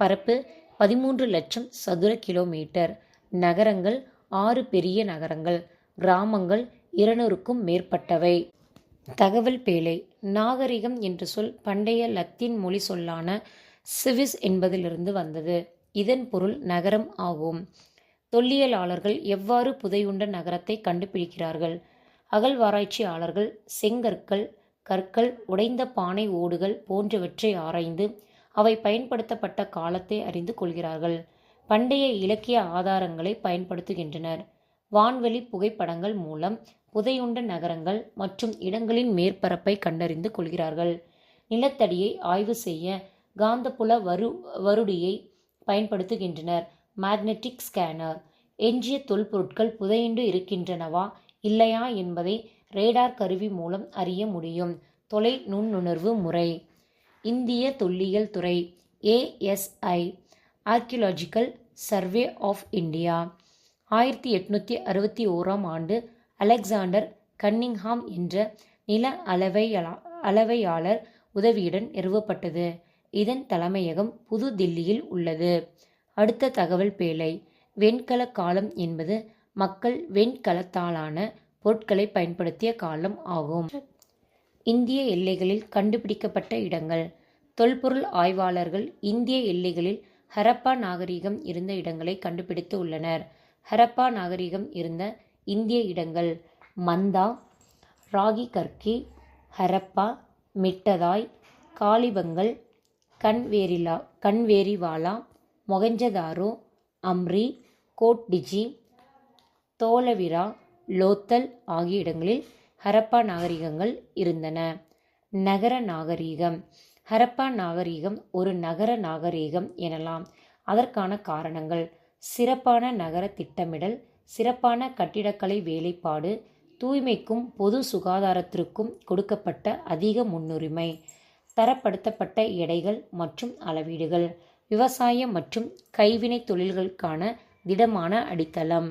பரப்பு 13 லட்சம் சதுர கிலோமீட்டர். நகரங்கள் 6 பெரிய நகரங்கள். கிராமங்கள் 200க்கும் மேற்பட்டவை. தகவல் பேழை. நாகரிகம் என்ற சொல் பண்டைய லத்தீன் மொழி சொல்லான சிவிஸ் என்பதிலிருந்து வந்தது. இதன் பொருள் நகரம் ஆகும். தொல்லியலாளர்கள் எவ்வாறு புதையுண்ட நகரத்தை கண்டுபிடிக்கிறார்கள்? அகழ்வாராய்ச்சியாளர்கள் செங்கற்கள், கற்கள், உடைந்த பானை ஓடுகள் போன்றவற்றை ஆராய்ந்து அவை பயன்படுத்தப்பட்ட காலத்தை அறிந்து கொள்கிறார்கள். பண்டைய இலக்கிய ஆதாரங்களை பயன்படுத்துகின்றனர். வான்வெளி புகைப்படங்கள் மூலம் புதையுண்ட நகரங்கள் மற்றும் இடங்களின் மேற்பரப்பை கண்டறிந்து கொள்கிறார்கள். நிலத்தடியை ஆய்வு செய்ய காந்தப்புல வருடியை பயன்படுத்துகின்றனர். Magnetic scanner. எஞ்சிய தொல்பொருட்கள் புதையுண்டு இருக்கின்றனவா இல்லையா என்பதை ரேடார் கருவி மூலம் அறிய முடியும். தொலை நுண்ணுணர்வு முறை. இந்திய தொல்லியல் துறை ASI archaeological survey of India 1861 Alexander Cunningham என்ற நில அளவையாளர் உதவியுடன் நிறுவப்பட்டது. இதன் தலைமையகம் புது தில்லியில் உள்ளது. அடுத்த தகவல் பேழை. வெண்கல காலம் என்பது மக்கள் வெண்கலத்தாலான பொருட்களை பயன்படுத்திய காலம் ஆகும். இந்திய எல்லைகளில் கண்டுபிடிக்கப்பட்ட இடங்கள். தொல்பொருள் ஆய்வாளர்கள் இந்திய எல்லைகளில் ஹரப்பா நாகரிகம் இருந்த இடங்களை கண்டுபிடித்து உள்ளனர். ஹரப்பா நாகரிகம் இருந்த இந்திய இடங்கள் மந்தா, ராகிகர்கி, ஹரப்பா, மிட்டதாய், காலிபங்கல், கன்வேரிவாலா, மொகஞ்சதாரோ, அம்ரி, கோட்டிஜி, தோலவிரா, லோத்தல் ஆகிய இடங்களில் ஹரப்பா நாகரிகங்கள் இருந்தன. நகர நாகரிகம். ஹரப்பா நாகரிகம் ஒரு நகர நாகரிகம் எனலாம். அதற்கான காரணங்கள்: சிறப்பான நகர திட்டமிடல், சிறப்பான கட்டிடக்கலை வேலைப்பாடு, தூய்மைக்கும் பொது சுகாதாரத்திற்கும் கொடுக்கப்பட்ட அதிக முன்னுரிமை, தரப்படுத்தப்பட்ட எடைகள் மற்றும் அளவீடுகள், விவசாயம் மற்றும் கைவினை தொழில்களுக்கான திடமான அடித்தளம்.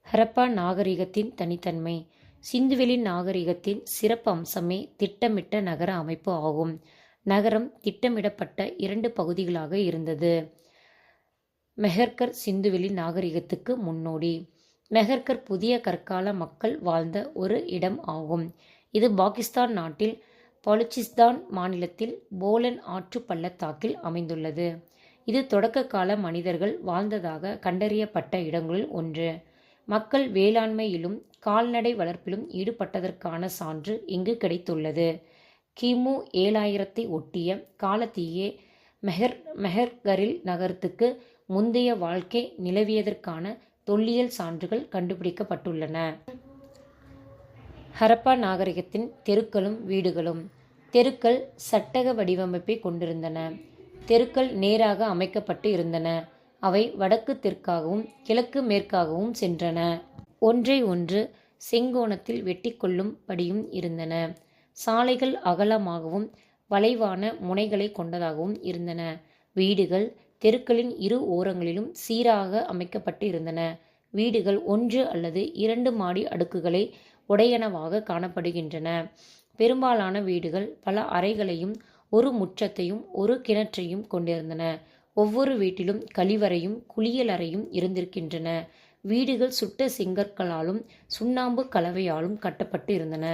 ஹரப்பா நாகரிகத்தின் தனித்தன்மை. சிந்துவெளி நாகரிகத்தின் சிறப்பு அம்சமே திட்டமிட்ட நகர அமைப்பு ஆகும். நகரம் திட்டமிடப்பட்ட 2 பகுதிகளாக இருந்தது. மெஹர்கர் சிந்துவெளி நாகரிகத்துக்கு முன்னோடி. மெஹர்கர் புதிய கற்கால மக்கள் வாழ்ந்த ஒரு இடம் ஆகும். இது பாகிஸ்தான் நாட்டில் பலுச்சிஸ்தான் மாநிலத்தில் போலன் ஆற்று பள்ளத்தாக்கில் அமைந்துள்ளது. இது தொடக்க கால மனிதர்கள் வாழ்ந்ததாக கண்டறியப்பட்ட இடங்களில் ஒன்று. மக்கள் வேளாண்மையிலும் கால்நடை வளர்ப்பிலும் ஈடுபட்டதற்கான சான்று இங்கு கிடைத்துள்ளது. கிமு 7000 ஒட்டிய காலத்தியே மெஹர்கரில் நகரத்துக்கு முந்தைய வாழ்க்கை நிலவியதற்கான தொல்லியல் சான்றுகள் கண்டுபிடிக்கப்பட்டுள்ளன. ஹரப்பா நாகரிகத்தின் தெருக்களும் வீடுகளும். தெருக்கள் சட்டக வடிவமைப்பை கொண்டிருந்தன. தெருக்கள் நேராக அமைக்கப்பட்டு இருந்தன. அவை வடக்கு தெற்காகவும் கிழக்கு மேற்காகவும் சென்றன. ஒன்றை ஒன்று செங்கோணத்தில் வெட்டி கொள்ளும் படியும் இருந்தன. சாலைகள் அகலமாகவும் வளைவான முனைகளை கொண்டதாகவும் இருந்தன. வீடுகள் தெருக்களின் இரு ஓரங்களிலும் சீராக அமைக்கப்பட்டு இருந்தன. வீடுகள் 1 அல்லது 2 மாடி அடுக்குகளை உடையனவாக காணப்படுகின்றன. பெரும்பாலான வீடுகள் பல அறைகளையும் ஒரு முற்றத்தையும் ஒரு கிணற்றையும் கொண்டிருந்தன. ஒவ்வொரு வீட்டிலும் கழிவறையும் குளியலறையும் இருந்திருக்கின்றன. வீடுகள் சுட்ட செங்கற்களாலும் சுண்ணாம்பு கலவையாலும் கட்டப்பட்டு இருந்தன.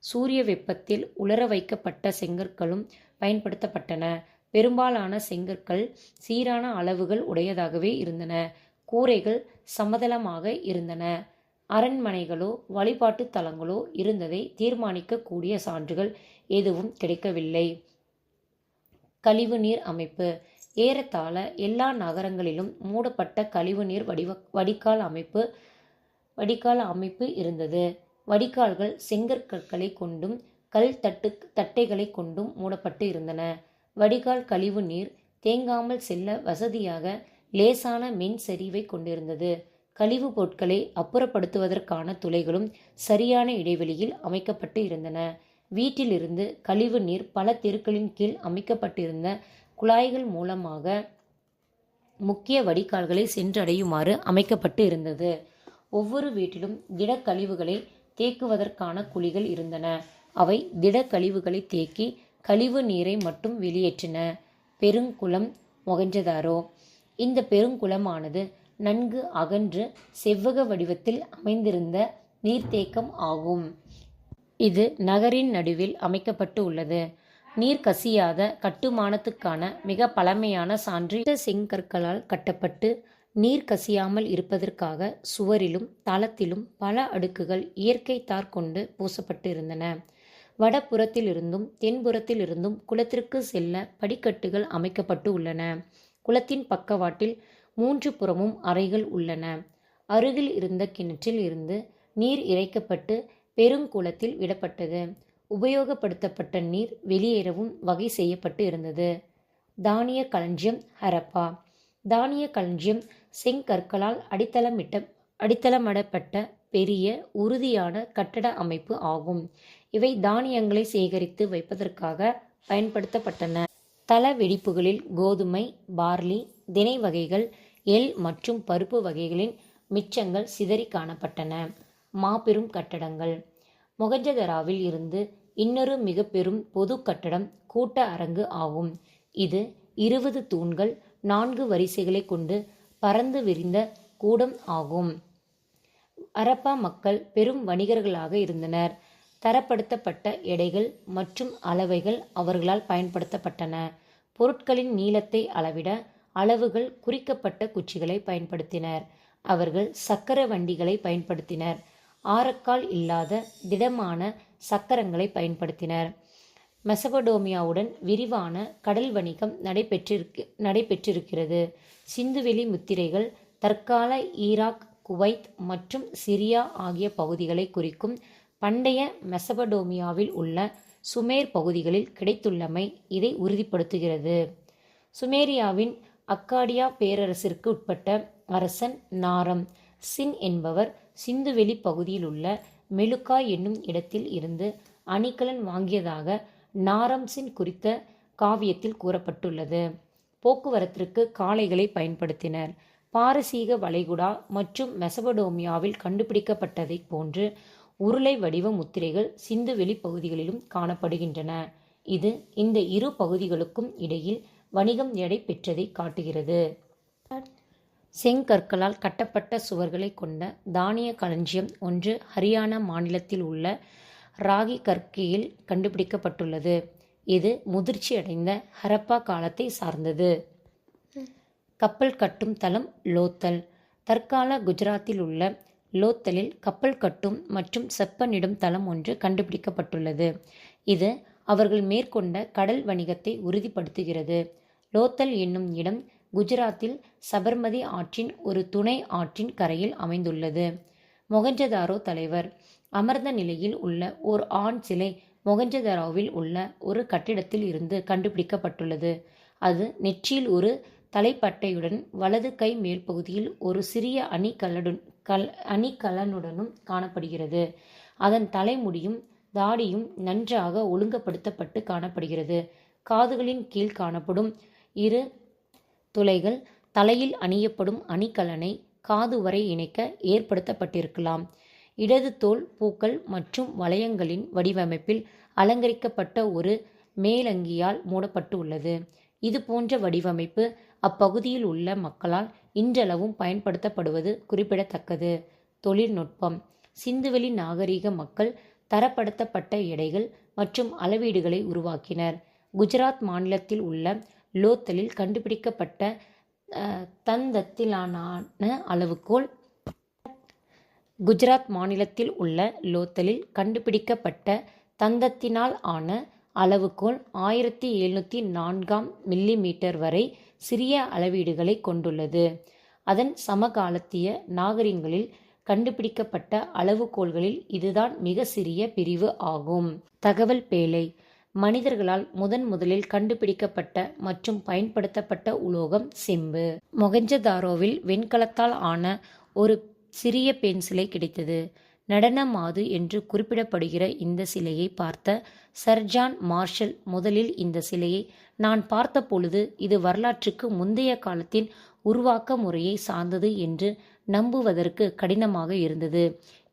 சூரிய வெப்பத்தில் உலர வைக்கப்பட்ட செங்கற்களும் பயன்படுத்தப்பட்டன. பெரும்பாலான செங்கற்கள் சீரான அளவுகள் உடையதாகவே இருந்தன. கூரைகள் சமதளமாக இருந்தன. அரண்மனைகளோ வழிபாட்டு தலங்களோ இருந்ததை தீர்மானிக்கக்கூடிய சான்றுகள் எதுவும் கிடைக்கவில்லை. கழிவுநீர் அமைப்பு. ஏறத்தாழ எல்லா நகரங்களிலும் மூடப்பட்ட கழிவுநீர் வடிகால் அமைப்பு இருந்தது. வடிகால்கள் செங்கற்களை கொண்டும் கல் தட்டைகளை கொண்டும் மூடப்பட்டு இருந்தன. வடிகால் கழிவு நீர் தேங்காமல் செல்ல வசதியாக லேசான மென் சரிவை கொண்டிருந்தது. கழிவு பொருட்களை அப்புறப்படுத்துவதற்கான துளைகளும் சரியான இடைவெளியில் அமைக்கப்பட்டு இருந்தன. வீட்டிலிருந்து கழிவு நீர் பல தெருக்களின் கீழ் அமைக்கப்பட்டிருந்த குழாய்கள் மூலமாக முக்கிய வடிகால்களை சென்றடையுமாறு அமைக்கப்பட்டு இருந்தது. ஒவ்வொரு வீட்டிலும் திடக்கழிவுகளை தேக்குவதற்கான குழிகள் இருந்தன. அவை திடக்கழிவுகளை தேக்கி கழிவு நீரை மட்டும் வெளியேற்றின. பெருங்குளம் மொகஞ்சதாரோ. இந்த பெருங்குளமானது நன்கு அகன்று செவ்வக வடிவத்தில் அமைந்திருந்த நீர்த்தேக்கம் ஆகும். இது நகரின் நடுவில் அமைக்கப்பட்டு உள்ளது. நீர் கசியாத கட்டுமானத்துக்கான மிக பழமையான சான்று செங்கற்களால் கட்டப்பட்டு நீர் கசியாமல் இருப்பதற்காக சுவரிலும் தளத்திலும் பல அடுக்குகள் இயற்கை தார் கொண்டு பூசப்பட்டு இருந்தன. வடபுறத்திலிருந்தும் தென்புறத்திலிருந்தும் குளத்திற்கு செல்ல படிக்கட்டுகள் அமைக்கப்பட்டு உள்ளன. குளத்தின் பக்கவாட்டில் 3 புறமும் அறைகள் உள்ளன. அருகில் இருந்த கிணற்றில் இருந்து நீர் இறைக்கப்பட்டு பெருங்குளத்தில் விடப்பட்டது. உபயோகப்படுத்தப்பட்ட நீர் வெளியேறவும் வகை செய்யப்பட்டு இருந்தது. தானிய களஞ்சியம். ஹரப்பா தானிய களஞ்சியம் செங்கற்களால் அடித்தளமிடப்பட்ட பெரிய உறுதியான கட்டட அமைப்பு ஆகும். இவை தானியங்களை சேகரித்து வைப்பதற்காக பயன்படுத்தப்பட்டன. தள வெடிப்புகளில் கோதுமை, பார்லி, தினை வகைகள், எள் மற்றும் பருப்பு வகைகளின் மிச்சங்கள் சிதறி காணப்பட்டன. மாபெரும் கட்டடங்கள். மொகஞ்சதராவில் இருந்து இன்னொரு மிக பெரும் பொது கட்டடம் கூட்ட அரங்கு ஆகும். இது 20 தூண்கள் 4 வரிசைகளை கொண்டு பரந்து விரிந்த கூடம் ஆகும். ஹரப்பா மக்கள் பெரும் வணிகர்களாக இருந்தனர். தரப்படுத்தப்பட்ட எடைகள் மற்றும் அளவைகள் அவர்களால் பயன்படுத்தப்பட்டன. பொருட்களின் நீளத்தை அளவிட அளவுகள் குறிக்கப்பட்ட குச்சிகளை பயன்படுத்தினர். அவர்கள் சக்கர வண்டிகளை பயன்படுத்தினர். ஆரக்கால் இல்லாத திடமான சக்கரங்களை பயன்படுத்தினர். மெசபடோமியாவுடன் விரிவான கடல் வணிகம் நடைபெற்றிருக்கிறது. சிந்துவெளி முத்திரைகள் தற்கால ஈராக், குவைத் மற்றும் சிரியா ஆகிய பகுதிகளை குறிக்கும். பண்டைய மெசபடோமியாவில் உள்ள சுமேர் பகுதிகளில் கிடைத்துள்ளமை இதை உறுதிப்படுத்துகிறது. சுமேரியாவின் அக்காடியா பேரரசிற்கு உட்பட்ட அரசன் நாரம் சின் என்பவர் சிந்துவெளி பகுதியில் உள்ள மெலுக்கா என்னும் இடத்தில் இருந்து அணிகலன் வாங்கியதாக நாரம்சின் குறித்த காவியத்தில் கூறப்பட்டுள்ளது. போக்குவரத்திற்கு காளைகளை பயன்படுத்தினர். பாரசீக வளைகுடா மற்றும் மெசபடோமியாவில் கண்டுபிடிக்கப்பட்டதைப் போன்று உருளை வடிவ முத்திரைகள் சிந்துவெளி பகுதிகளிலும் காணப்படுகின்றன. இது இந்த இரு பகுதிகளுக்கும் இடையில் வணிகம் நடைபெற்றதை காட்டுகிறது. செங்கற்களால் கட்டப்பட்ட சுவர்களை கொண்ட தானிய களஞ்சியம் ஒன்று ஹரியானா மாநிலத்தில் உள்ள ராகி கர்கியில் கண்டுபிடிக்கப்பட்டுள்ளது. இது முதிர்ச்சியடைந்த ஹரப்பா காலத்தை சார்ந்தது. கப்பல் கட்டும் தளம் லோத்தல். தற்கால குஜராத்தில் உள்ள லோத்தலில் கப்பல் கட்டும் மற்றும் செப்பனிடும் தளம் ஒன்று கண்டுபிடிக்கப்பட்டுள்ளது. இது அவர்கள் மேற்கொண்ட கடல் வணிகத்தை உறுதிப்படுத்துகிறது. லோத்தல் என்னும் இடம் குஜராத்தில் சபர்மதி ஆற்றின் ஒரு துணை ஆற்றின் கரையில் அமைந்துள்ளது. மொகஞ்சதாரோ தலைவர். அமர்ந்த நிலையில் உள்ள ஓர் ஆண் சிலை மொகஞ்சதாரோவில் உள்ள ஒரு கட்டிடத்தில் இருந்து கண்டுபிடிக்கப்பட்டுள்ளது. அது நெற்றியில் ஒரு தலைப்பட்டையுடன் வலது கை மேல் பகுதியில் ஒரு சிறிய அணிகலனுடனும் காணப்படுகிறது. அதன் தலைமுடியும் தாடியும் நன்றாக ஒழுங்குபடுத்தப்பட்டு காணப்படுகிறது. காதுகளின் கீழ் காணப்படும் 2 துளைகள் தலையில் அணியப்படும் அணிகலனை காது வரை இணைக்க ஏற்படுத்தப்பட்டிருக்கலாம். இடது தோள் பூக்கள் மற்றும் வளையங்களின் வடிவமைப்பில் அலங்கரிக்கப்பட்ட ஒரு மேலங்கியால் மூடப்பட்டு உள்ளது. இது போன்ற வடிவமைப்பு அப்பகுதியில் உள்ள மக்களால் இன்றளவும் பயன்படுத்தப்படுவது குறிப்பிடத்தக்கது. தொழில்நுட்பம். சிந்துவெளி நாகரிக மக்கள் தரப்படுத்தப்பட்ட எடைகள் மற்றும் அளவீடுகளை உருவாக்கினர். குஜராத் மாநிலத்தில் உள்ள லோத்தலில் கண்டுபிடிக்கப்பட்ட தந்தத்திலான அளவுகோல் குஜராத் மாநிலத்தில் உள்ள லோத்தலில் கண்டுபிடிக்கப்பட்ட தந்தத்தினால் ஆன அளவுகோல் 1704 மில்லிமீட்டர் வரை சிறிய அளவீடுகளை கொண்டுள்ளது. அதன் சமகாலத்திய நாகரிகங்களில் கண்டுபிடிக்கப்பட்ட அளவுகோல்களில் இதுதான் மிக சிறிய பிரிவு ஆகும். தகவல் பேழை. மனிதர்களால் முதலில் கண்டுபிடிக்கப்பட்ட மற்றும் பயன்படுத்தப்பட்ட உலோகம் செம்பு. மொகஞ்சதாரோவில் வெண்கலத்தால் ஆன ஒரு சிறிய பெண் சிலை கிடைத்தது. நடன மாது என்று குறிப்பிடப்படுகிற இந்த சிலையை பார்த்த சர் ஜான் மார்ஷல் முதலில் இந்த சிலையை நான் பார்த்த பொழுது இது வரலாற்றுக்கு முந்தைய காலத்தின் உருவாக்க முறையை சார்ந்தது என்று நம்புவதற்கு கடினமாக இருந்தது.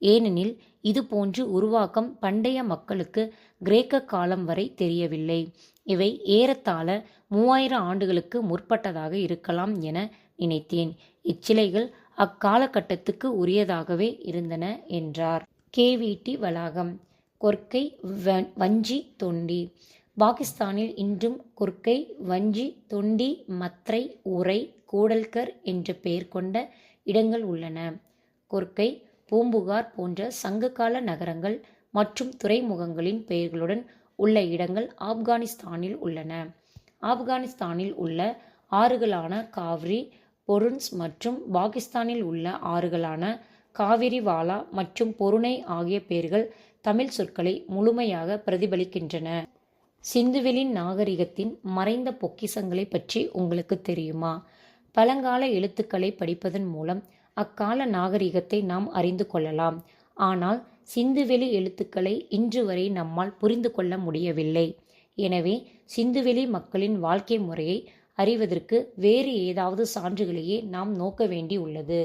ஏனெனில் இது போன்று உருவாக்கம் பண்டைய மக்களுக்கு கிரேக்க காலம் வரை தெரியவில்லை. இவை ஏறத்தாழ 3000 ஆண்டுகளுக்கு முற்பட்டதாக இருக்கலாம் என நினைத்தேன். இச்சிலைகள் அக்காலகட்டத்துக்கு உரியதாகவே இருந்தன என்றார். KVT வளாகம். கொர்க்கை வஞ்சி தொண்டி. பாகிஸ்தானில் இன்றும் கொர்க்கை, வஞ்சி, தொண்டி, மத்ரை, உரை, கூடல்கர் என்ற பெயர் கொண்ட இடங்கள் உள்ளன. கொர்க்கை, பூம்புகார் போன்ற சங்ககால நகரங்கள் மற்றும் துறைமுகங்களின் பெயர்களுடன் உள்ள இடங்கள் ஆப்கானிஸ்தானில் உள்ளன. ஆப்கானிஸ்தானில் உள்ள ஆறுகளான காவிரி, பொருன்ஸ் மற்றும் பாகிஸ்தானில் உள்ள ஆறுகளான காவிரிவாலா மற்றும் பொருணை ஆகிய பெயர்கள் தமிழ் சொற்களை முழுமையாக பிரதிபலிக்கின்றன. சிந்துவெளி நாகரிகத்தின் மறைந்த பொக்கிஷங்களை பற்றி உங்களுக்கு தெரியுமா? பழங்கால எழுத்துக்களை படிப்பதன் மூலம் அக்கால நாகரிகத்தை நாம் அறிந்து கொள்ளலாம். ஆனால் சிந்துவெளி எழுத்துக்களை இன்று வரை நம்மால் புரிந்து கொள்ள முடியவில்லை. எனவே சிந்துவெளி மக்களின் வாழ்க்கை முறையை அறிவதற்கு வேறு ஏதாவது சான்றுகளையே நாம் நோக்க வேண்டி உள்ளது.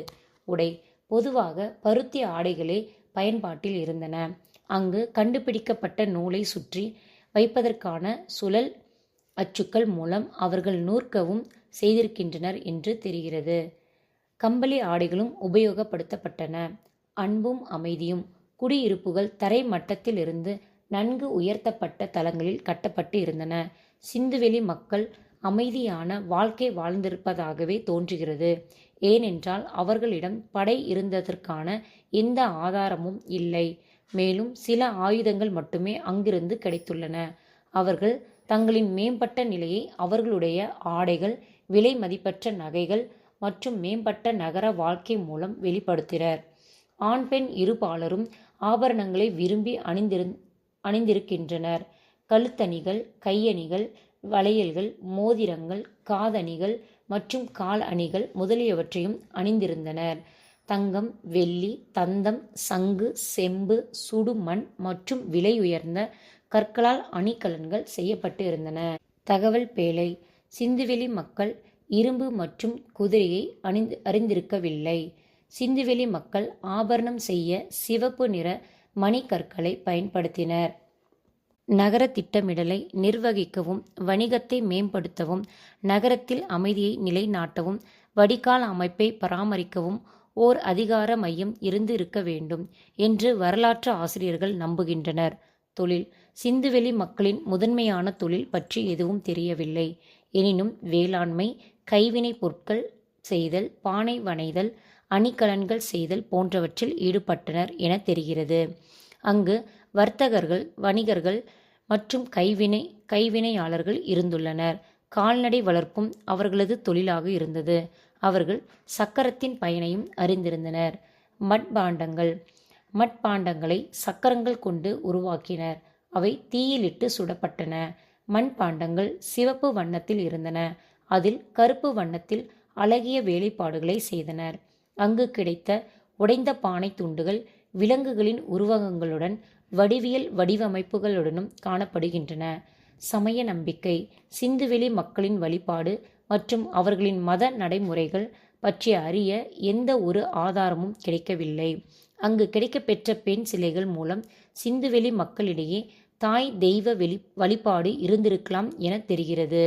உடை. பொதுவாக பருத்தி ஆடைகளே பயன்பாட்டில் இருந்தன. அங்கு கண்டுபிடிக்கப்பட்ட நூலை சுற்றி வைப்பதற்கான சுழல் அச்சுக்கள் மூலம் அவர்கள் நூற்கவும் செய்திருக்கின்றனர் என்று தெரிகிறது. கம்பளி ஆடைகளும் உபயோகப்படுத்தப்பட்டன. அன்பும் அமைதியும். குடியிருப்புகள் தரை மட்டத்திலிருந்து நன்கு உயர்த்தப்பட்ட தளங்களில் கட்டப்பட்டு இருந்தன. சிந்துவெளி மக்கள் அமைதியான வாழ்க்கை வாழ்ந்திருப்பதாகவே தோன்றுகிறது. ஏனென்றால் அவர்களிடம் படை இருந்ததற்கான எந்த ஆதாரமும் இல்லை. மேலும் சில ஆயுதங்கள் மட்டுமே அங்கிருந்து கிடைத்துள்ளன. அவர்கள் தங்களின் மேம்பட்ட நிலையை அவர்களுடைய ஆடைகள், விலை மதிப்பற்ற நகைகள் மற்றும் மேம்பட்ட நகர வாழ்க்கை மூலம் வெளிப்படுத்தினர். ஆண் பெண் இருபாலரும் ஆபரணங்களை விரும்பி அணிந்திருக்கின்றனர். கழுத்தணிகள், கையணிகள், வளையல்கள், மோதிரங்கள், காதணிகள் மற்றும் கால் அணிகள் முதலியவற்றையும் அணிந்திருந்தனர். தங்கம், வெள்ளி, தந்தம், சங்கு, செம்பு, சுடுமண் மற்றும் விலை உயர்ந்த கற்களால் அணிகலன்கள் செய்யப்பட்டு இருந்தன. தகவல் பேழை. சிந்துவெளி மக்கள் இரும்பு மற்றும் குதிரையை அறிந்திருக்கவில்லை. சிந்துவெளி மக்கள் ஆபரணம் செய்ய சிவப்பு நிற மணிக்கற்களை பயன்படுத்தினர். நகர திட்டமிடலை நிர்வகிக்கவும், வணிகத்தை மேம்படுத்தவும், நகரத்தில் அமைதியை நிலைநாட்டவும், வடிகால் அமைப்பை பராமரிக்கவும் ஓர் அதிகார மையம் இருக்க வேண்டும் என்று வரலாற்று ஆசிரியர்கள் நம்புகின்றனர். தொழில். சிந்துவெளி மக்களின் முதன்மையான தொழில் பற்றி எதுவும் தெரியவில்லை. எனினும் வேளாண்மை, கைவினைப் பொருட்கள் செய்தல், பானை வனைதல் அணிகலன்கள் செய்தல் போன்றவற்றில் ஈடுபட்டனர் என தெரிகிறது. அங்கு வர்த்தகர்கள், வணிகர்கள் மற்றும் கைவினையாளர்கள் இருந்துள்ளனர். கால்நடை வளர்ப்பும் அவர்களது தொழிலாக இருந்தது. அவர்கள் சக்கரத்தின் பயனையும் அறிந்திருந்தனர். மட்பாண்டங்களை சக்கரங்கள் கொண்டு உருவாக்கினர். அவை தீயிலிட்டு சுடப்பட்டன. மண்பாண்டங்கள் சிவப்பு வண்ணத்தில் இருந்தன. அதில் கருப்பு வண்ணத்தில் அழகிய வேலைப்பாடுகளை செய்தனர். அங்கு கிடைத்த உடைந்த பானை துண்டுகள் விலங்குகளின் உருவகங்களுடன் வடிவியல் வடிவமைப்புகளுடனும் காணப்படுகின்றன. சமய நம்பிக்கை, சிந்துவெளி மக்களின் வழிபாடு மற்றும் அவர்களின் மத நடைமுறைகள் பற்றி அறிய எந்த ஒரு ஆதாரமும் கிடைக்கவில்லை. அங்கு கிடைக்கப்பெற்ற பெண் சிலைகள் மூலம் சிந்துவெளி மக்களிடையே தாய் தெய்வ வழிபாடு இருந்திருக்கலாம் என தெரிகிறது.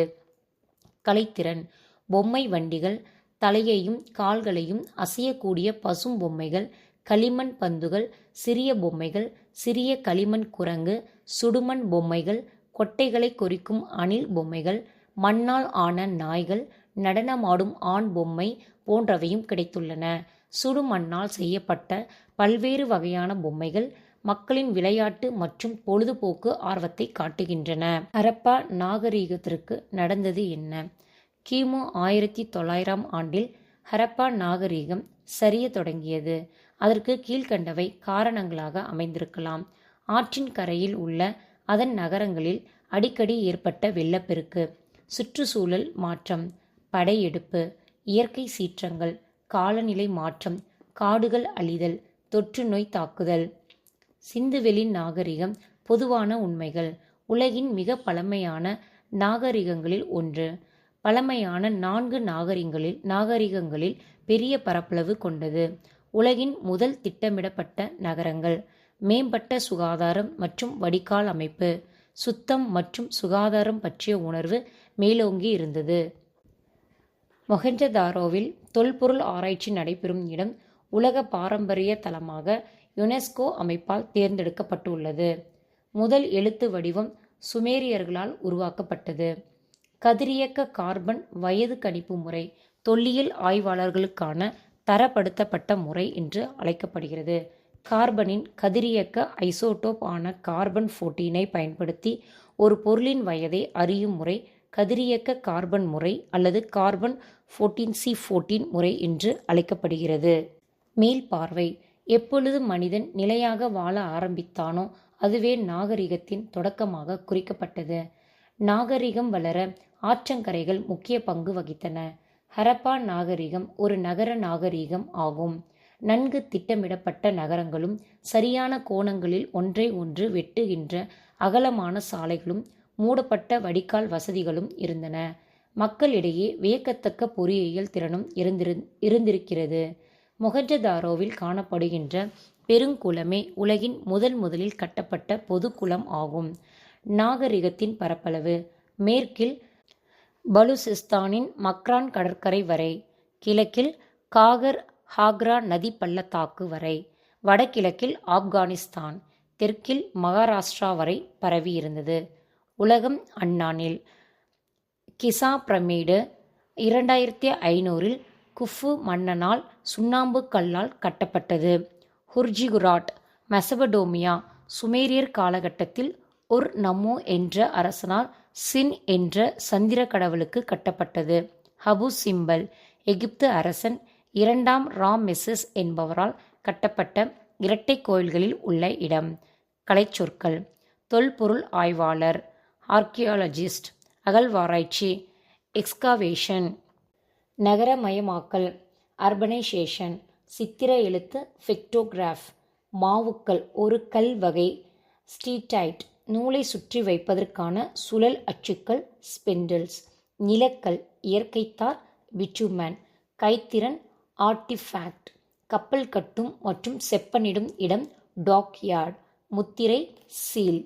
கலைத்திறன், பொம்மை வண்டிகள், தலையையும் கால்களையும் அசையக்கூடிய பசும் பொம்மைகள், களிமண் பந்துகள், சிறிய பொம்மைகள், சிறிய களிமண் குரங்கு, சுடுமண் பொம்மைகள், கொட்டைகளை கொறிக்கும் அணில் பொம்மைகள், மண்ணால் ஆன நாய்கள், நடனமாடும் ஆண் பொம்மை போன்றவையும் கிடைத்துள்ளன. சுடுமண்ணால் செய்யப்பட்ட பல்வேறு வகையான பொம்மைகள் மக்களின் விளையாட்டு மற்றும் பொழுதுபோக்கு ஆர்வத்தை காட்டுகின்றன. ஹரப்பா நாகரிகத்திற்கு நடந்தது என்ன? கிமு 1900 ஆண்டில் ஹரப்பா நாகரிகம் சரிய தொடங்கியது. அதற்கு கீழ்கண்டவை காரணங்களாக அமைந்திருக்கலாம். ஆற்றின் கரையில் உள்ள அதன் நகரங்களில் அடிக்கடி ஏற்பட்ட வெள்ளப்பெருக்கு, சுற்றுச்சூழல் மாற்றம், படையெடுப்பு, இயற்கை சீற்றங்கள், காலநிலை மாற்றம், காடுகள் அழிதல், தொற்று நோய் தாக்குதல். சிந்துவெளி நாகரிகம். பொதுவான உண்மைகள். உலகின் மிக பழமையான நாகரிகங்களில் ஒன்று. பழமையான 4 நாகரிகங்களில் பெரிய பரப்பளவு கொண்டது. உலகின் முதல் திட்டமிடப்பட்ட நகரங்கள். மேம்பட்ட சுகாதாரம் மற்றும் வடிகால் அமைப்பு. சுத்தம் மற்றும் சுகாதாரம் பற்றிய உணர்வு மேலோங்கி இருந்தது. மொஹெஞ்சதாரோவில் தொல்பொருள் ஆராய்ச்சி நடைபெறும் இடம் உலக பாரம்பரிய தலமாக யுனெஸ்கோ அமைப்பால் தேர்ந்தெடுக்கப்பட்டுள்ளது. முதல் எழுத்து வடிவம் சுமேரியர்களால் உருவாக்கப்பட்டது. கதிரியக்க கார்பன் வயது கணிப்பு முறை தொல்லியல் ஆய்வாளர்களுக்கான தரப்படுத்தப்பட்ட முறை என்று அழைக்கப்படுகிறது. கார்பனின் கதிரியக்க ஐசோடோப் ஆன கார்பன் 14 பயன்படுத்தி ஒரு பொருளின் வயதை அறியும் முறை கதிரியக்க கார்பன் முறை அல்லது கார்பன் 14C14 முறை என்று அழைக்கப்படுகிறது. மேல் பார்வை. எப்பொழுது மனிதன் நிலையாக வாழ ஆரம்பித்தானோ அதுவே நாகரிகத்தின் தொடக்கமாக குறிக்கப்பட்டது. நாகரிகம் வளர ஆற்றங்கரைகள் முக்கிய பங்கு வகித்தன. ஹரப்பா நாகரிகம் ஒரு நகர நாகரிகம் ஆகும். நன்கு திட்டமிடப்பட்ட நகரங்களும் சரியான கோணங்களில் ஒன்றை ஒன்று வெட்டுகின்ற அகலமான சாலைகளும் மூடப்பட்ட வடிகால் வசதிகளும் இருந்தன. மக்களிடையே வியக்கத்தக்க பொறியியல் திறனும் இருந்திருக்கிறது. மொஹெஞ்சதாரோவில் காணப்படுகின்ற பெருங்குளமே உலகின் முதலில் கட்டப்பட்ட பொது குளம் ஆகும். நாகரிகத்தின் பரப்பளவு. மேற்கில் பலுசிஸ்தானின் மக்ரான் கடற்கரை வரை, கிழக்கில் காகர் ஹாக்ரா நதி பள்ளத்தாக்கு வரை, வடகிழக்கில் ஆப்கானிஸ்தான், தெற்கில் மகாராஷ்டிரா வரை பரவியிருந்தது. உலகம் அந்நாளில். கிசா பிரமிடு 2500 குஃபு மன்னனால் சுண்ணாம்பு கல்லால் கட்டப்பட்டது. ஹுர்ஜிகுராட் மெசபடோமியா சுமேரியர் காலகட்டத்தில் ஒரு நமோ என்ற அரசனால் சின் என்ற சந்திர கடவுளுக்கு கட்டப்பட்டது. ஹபு சிம்பல் எகிப்து அரசன் 2ஆம் ராமெசஸ் என்பவரால் கட்டப்பட்ட இரட்டை கோயில்களில் உள்ள இடம். கலைச்சொற்கள். தொல்பொருள் ஆய்வாளர், ஆர்கியாலஜிஸ்ட், அகழ்வாராய்ச்சி, எக்ஸ்காவேஷன். நகரமயமாக்கல், அர்பனைசேஷன். சித்திர எழுத்து, பிக்டோகிராஃப். மாவுக்கல் ஒரு கல் வகை. ஸ்டீடைட் நூலை சுற்றி வைப்பதற்கான சுழல் அச்சுக்கள், ஸ்பெண்டில்ஸ். நிலக்கல் இயற்கைத்தார், பிட்டுமன். கைத்திறன், ஆர்டிஃபேக்ட். கப்பல் கட்டும் மற்றும் செப்பனிடும் இடம், டாக்யார்ட். முத்திரை, சீல்.